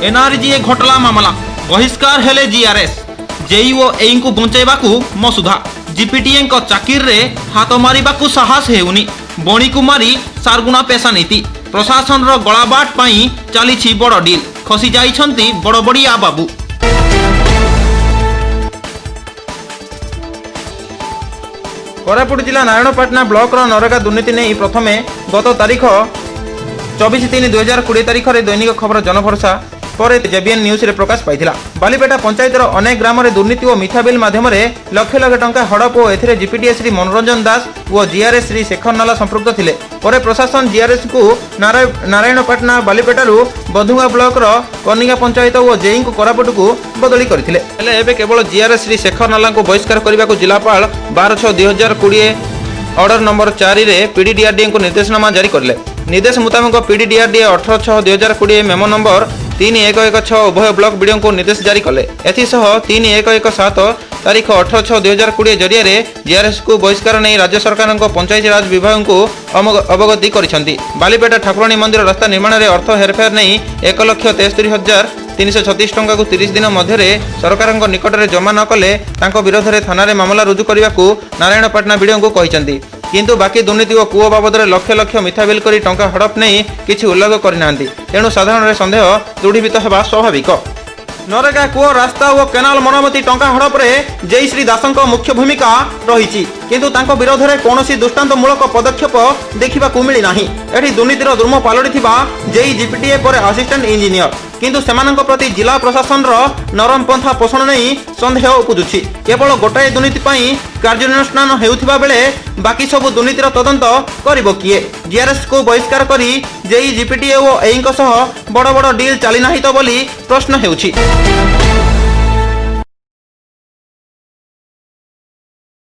एनआरजीए घोटाला मामला बहिष्कार हेले जीआरएस जेई ओ एई को बंचाइबाकू मसुधा जीपीटीए चाकिर रे हाथ मारिबाकू साहस हेउनी बणी को मारी सारगुणा पेशा नीति प्रशासन रो गलाबाट पाई चली बड़ डील खसी जाइछंती बड़ बड़िया बाबू। कोरापुट जिला नारायणपाटना ब्लॉक रो नरेगा दुर्नीति नहीं प्रथमे गत तारीख 24/3/2020 तारीख में दैनिक खबर जनभरसा पर जेबीएन न्यूज रे प्रकाश पाइथिला। बालीपेटा पंचायतर अनेक ग्राम रे दुर्नीति और मिठा बिल माध्यम लक्ष लक्ष टंका हड़प और एथिरे जीपीटीए श्री मनोरंजन दास और जीआरएस श्री शेखर नाला संपृक्त थिले। परे प्रशासन जीआरएस को नारायणपाटना बालीपेटारू बधुआ ब्लॉक रो कनिका पंचायत और जेई को कोरापुट को बदली करथिले। हेले एबे केवल जीआरएस श्री शेखर नाला को बहिष्कार करने को जिलापाल 12/6/2020 ऑर्डर नंबर 4 रे पीडीडीआरडीए को निर्देशनामा जारी करले। निर्देश मुताबिक पीडीडीआरडीए 18/6/2020 मेमो नंबर 3116 उभय ब्लॉक बीडीओ को निर्देश जारी कले। एथिसह 3117 तारीख 18/6/2020 जरिए जीआरएस को बहिष्कार नहीं राज्य सरकार पंचायती राज विभाग को अवगति करिसेंती। बालीपेटा ठाकुराणी मंदिर रास्ता निर्माण में अर्थ हेरफेर नहीं 1,73,336 टंका को 30 दिन मध्य सरकार निकट में जमा न कले विरोध में थाना रे मामला रुजु करने को नारायणपाटना बीडीओ को कहते किंतु बाकी दुर्नीति और कूओ बाबद लक्ष लक्ष मिथा बिल करी टंका हड़प नहीं किसी उल्लेख करना तेणु साधारण सन्देह दृढ़ीभूत होगा स्वाभाविक। नरेगा कूओ रास्ता और केनाल मरामती टंका हड़प जय श्री दासंक मुख्य भूमिका रही किंतु तांको विरोध में कौन दृष्टांतमूलक पदक्षेप देखा मिलना। एठी दुर्नीतिर दुर्म पलटि जेई जीपीटीए पर असिस्टेंट इंजीनियर किंतु सेमानंक प्रति जिला प्रशासन नरम पंथा पोषण नहीं सन्देह उपजुछि। केवल गोटाए दुर्नीति कार्यानुष्ठान हेउथिबा बेले बाकी सब दुर्नीतिर तदंत करिबो किए? जीआरएस को बहिष्कार करी जेई जीपीटीए और एई सह बड़ बड़ डील चली नाही तो बोली प्रश्न हेउछि।